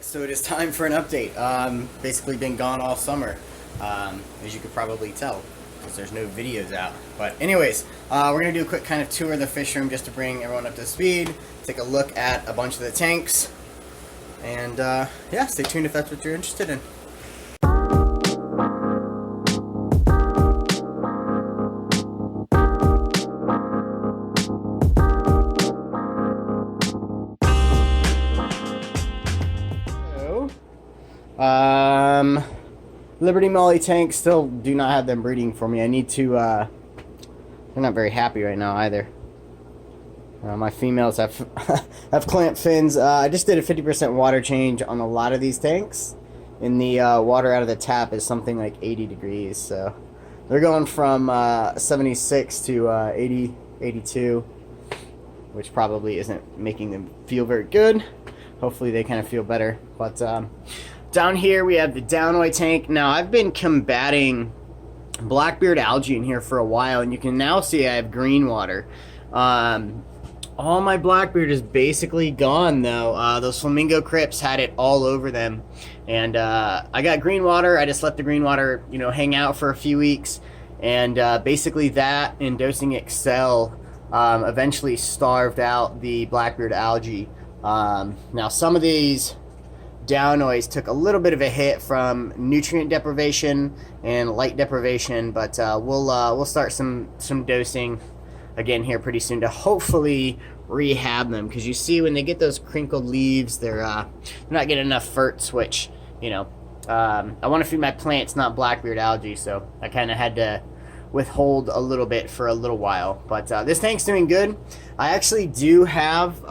So it is time for an update. Basically been gone all summer, as you could probably tell, because there's no videos out. But anyways, we're going to do a quick kind of tour of the fish room just to bring everyone up to speed, take a look at a bunch of the tanks, and yeah, stay tuned if that's what you're interested in. Liberty Molly tanks still do not have them breeding for me. I need to, they're not very happy right now either. My females have have clamp fins. I just did a 50% water change on a lot of these tanks. And the water out of the tap is something like 80 degrees. So they're going from 76 to 80, 82, which probably isn't making them feel very good. Hopefully they kind of feel better. But down here we have the Downway tank. Now I've been combating blackbeard algae in here for a while, and you can now see I have green water. All my blackbeard is basically gone though. Those flamingo crypts had it all over them, and I got green water. I just let the green water, you know, hang out for a few weeks, and basically that and dosing Excel eventually starved out the blackbeard algae. Now some of these Downways took a little bit of a hit from nutrient deprivation and light deprivation, but we'll start some dosing again here pretty soon to hopefully rehab them, because you see when they get those crinkled leaves, they're not getting enough ferts, which, you know, I want to feed my plants, not blackbeard algae, so I kind of had to withhold a little bit for a little while. But this tank's doing good. I actually do have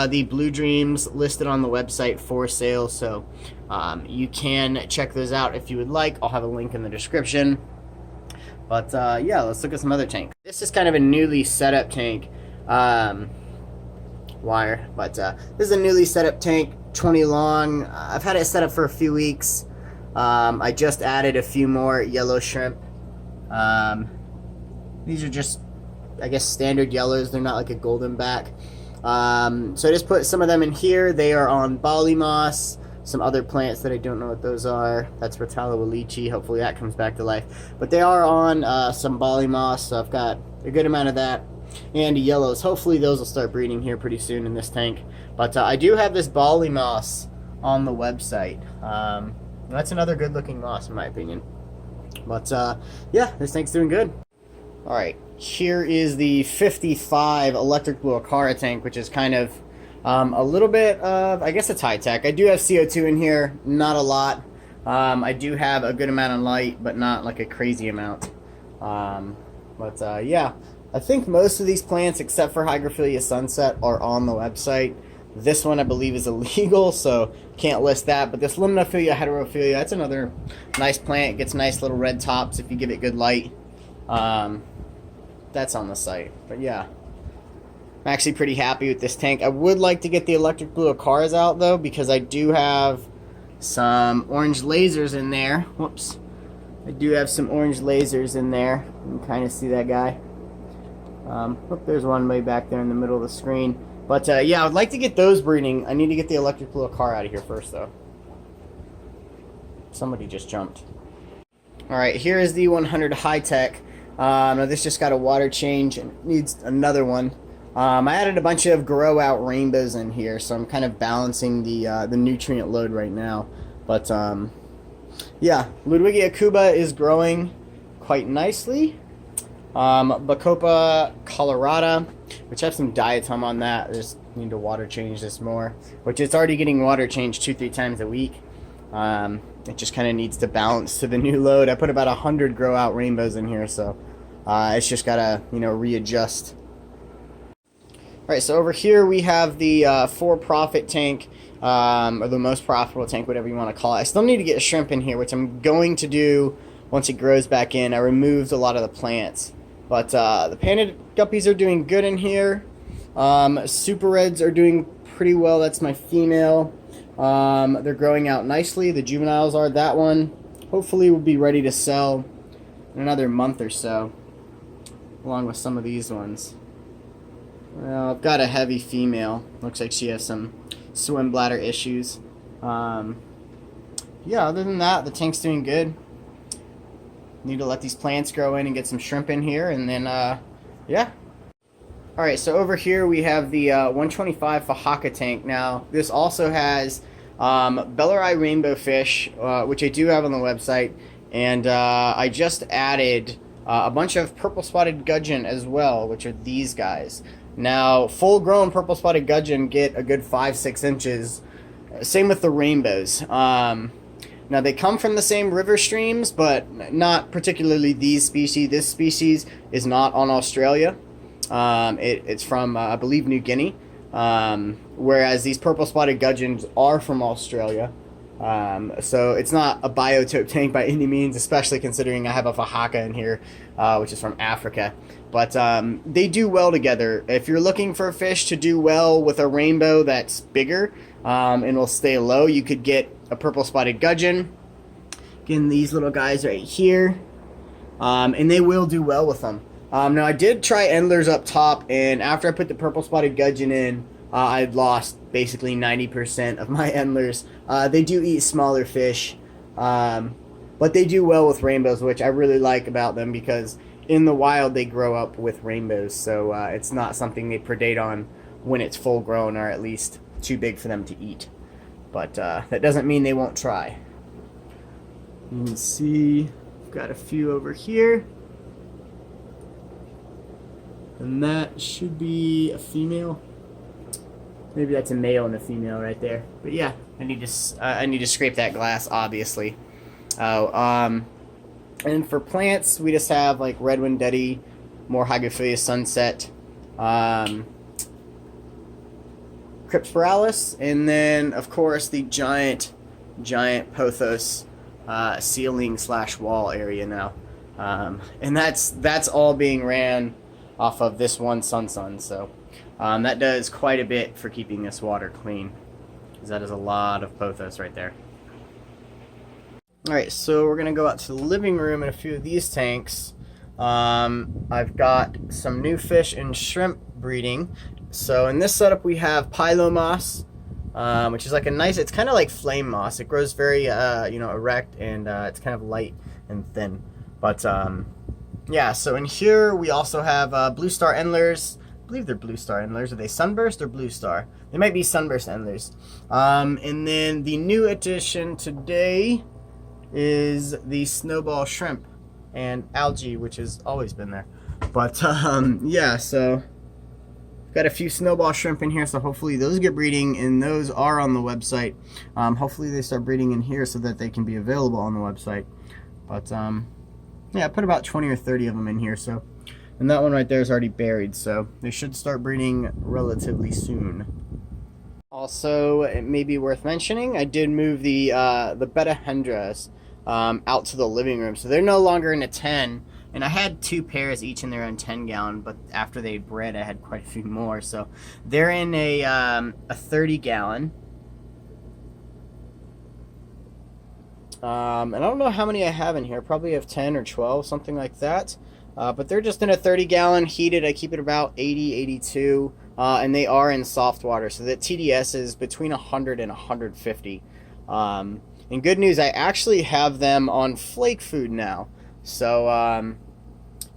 the Blue Dreams listed on the website for sale, so you can check those out if you would like. I'll have a link in the description. But yeah, let's look at some other tanks. This is kind of a newly set up tank wire, but this is a newly set up tank, 20 long. I've had it set up for a few weeks. I just added a few more yellow shrimp. These are just, I guess, standard yellows. They're not like a golden back. So I just put some of them in here. They are on Bali moss, some other plants that I don't know what those are. That's Rotala Walichi. Hopefully that comes back to life. But they are on some Bali moss, so I've got a good amount of that. And yellows. Hopefully those will start breeding here pretty soon in this tank. But I do have this Bali moss on the website. That's another good looking moss in my opinion. But yeah, this tank's doing good. Alright, here is the 55 electric blue Akara tank, which is kind of a little bit of, I guess, it's high tech. I do have CO2 in here, not a lot. I do have a good amount of light, but not like a crazy amount. Yeah, I think most of these plants, except for Hygrophila Sunset, are on the website. This one I believe is illegal, so can't list that. But this Limnophilia heterophilia, that's another nice plant. It gets nice little red tops if you give it good light. That's on the site. But yeah, I'm actually pretty happy with this tank. I would like to get the electric blue Akaras out though, because I do have some orange lasers in there. Whoops. I do have some orange lasers in there. You can kind of see that guy. Look, there's one way back there in the middle of the screen. But yeah, I would like to get those breeding. I need to get the electric blue Akara out of here first though. Somebody just jumped. Alright, here is the 100 high tech. Now this just got a water change and needs another one. I added a bunch of grow out rainbows in here, so I'm kind of balancing the nutrient load right now. But yeah, Ludwigia cuba is growing quite nicely. Bacopa colorata, which I have some diatom on that. I just need to water change this more, which it's already getting water changed 2-3 times a week. It just kind of needs to balance to the new load. I put about 100 grow out rainbows in here, so it's just gotta, you know, readjust. Alright, so over here we have the for-profit tank, or the most profitable tank, whatever you want to call it. I still need to get a shrimp in here, which I'm going to do once it grows back in. I removed a lot of the plants. But the panda guppies are doing good in here. Super reds are doing pretty well. That's my female. They're growing out nicely. The juveniles are. That one hopefully will be ready to sell in another month or so, along with some of these ones. Well, I've got a heavy female. Looks like she has some swim bladder issues. Yeah, other than that, the tank's doing good. Need to let these plants grow in and get some shrimp in here, and then, yeah. Alright, so over here we have the 125 fahaka tank. Now, this also has Belleri rainbow fish, which I do have on the website, and I just added a bunch of purple spotted gudgeon as well, which are these guys. Now, full-grown purple spotted gudgeon get a good 5-6 inches. Same with the rainbows. Now, they come from the same river streams, but not particularly these species. This species is not on Australia. It's from, I believe, New Guinea. Whereas these purple spotted gudgeons are from Australia. So it's not a biotope tank by any means, especially considering I have a fahaka in here, which is from Africa. But they do well together. If you're looking for a fish to do well with a rainbow that's bigger and will stay low, you could get a purple spotted gudgeon. Again, these little guys right here. And they will do well with them. Now, I did try endlers up top, and after I put the purple spotted gudgeon in, I lost basically 90% of my endlers. They do eat smaller fish, but they do well with rainbows, which I really like about them because in the wild they grow up with rainbows, so it's not something they predate on when it's full grown, or at least too big for them to eat. But that doesn't mean they won't try. You can see I've got a few over here. And that should be a female. Maybe that's a male and a female right there. But yeah, I need to scrape that glass, obviously. And for plants, we just have like red windetty, more Hygrophilea sunset, Crypspiralis, and then of course the giant pothos ceiling / wall area now. And that's all being ran off of this one sun, so that does quite a bit for keeping this water clean, because that is a lot of pothos right there. Alright, so we're gonna go out to the living room in a few of these tanks. I've got some new fish and shrimp breeding. So in this setup we have Pilo moss, which is like a nice, it's kind of like flame moss. It grows very erect, and it's kind of light and thin. But yeah, so in here we also have Blue Star Endlers. I believe they're Blue Star Endlers. Are they Sunburst or Blue Star? They might be Sunburst Endlers. And then the new addition today is the Snowball Shrimp and Algae, which has always been there. But yeah, so got a few Snowball Shrimp in here, so hopefully those get breeding, and those are on the website. Hopefully they start breeding in here so that they can be available on the website. But yeah, I put about 20 or 30 of them in here, so, and that one right there is already buried, so they should start breeding relatively soon. Also, it may be worth mentioning, I did move the Beta Hendras out to the living room, so they're no longer in a 10, and I had 2 pairs each in their own 10-gallon, but after they bred, I had quite a few more, so they're in a 30-gallon. And I don't know how many I have in here. Probably have 10 or 12, something like that. But they're just in a 30-gallon heated. I keep it about 80, 82. And they are in soft water. So the TDS is between 100 and 150. And good news, I actually have them on flake food now. So,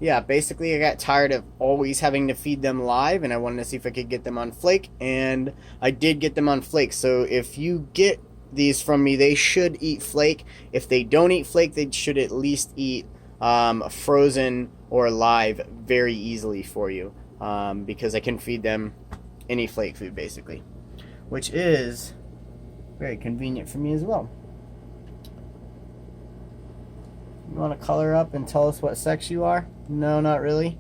yeah, basically I got tired of always having to feed them live. And I wanted to see if I could get them on flake. And I did get them on flake. So if you get these from me, they should eat flake. If they don't eat flake, they should at least eat frozen or live very easily for you, because I can feed them any flake food basically, which is very convenient for me as well. You want to color up and tell us what sex you are? No, not really.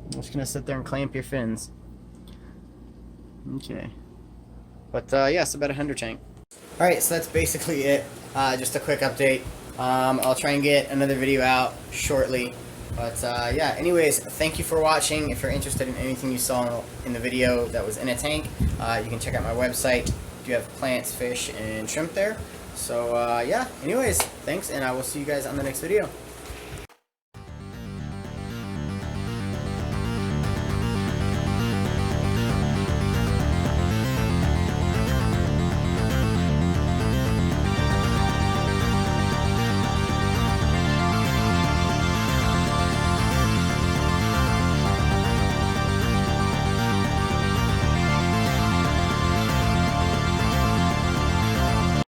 I'm just gonna sit there and clamp your fins. Okay. But yeah, it's about a 100 tank. Alright, so that's basically it. Just a quick update. I'll try and get another video out shortly. But yeah, anyways, thank you for watching. If you're interested in anything you saw in the video that was in a tank, you can check out my website. You have plants, fish, and shrimp there. So yeah, anyways, thanks, and I will see you guys on the next video.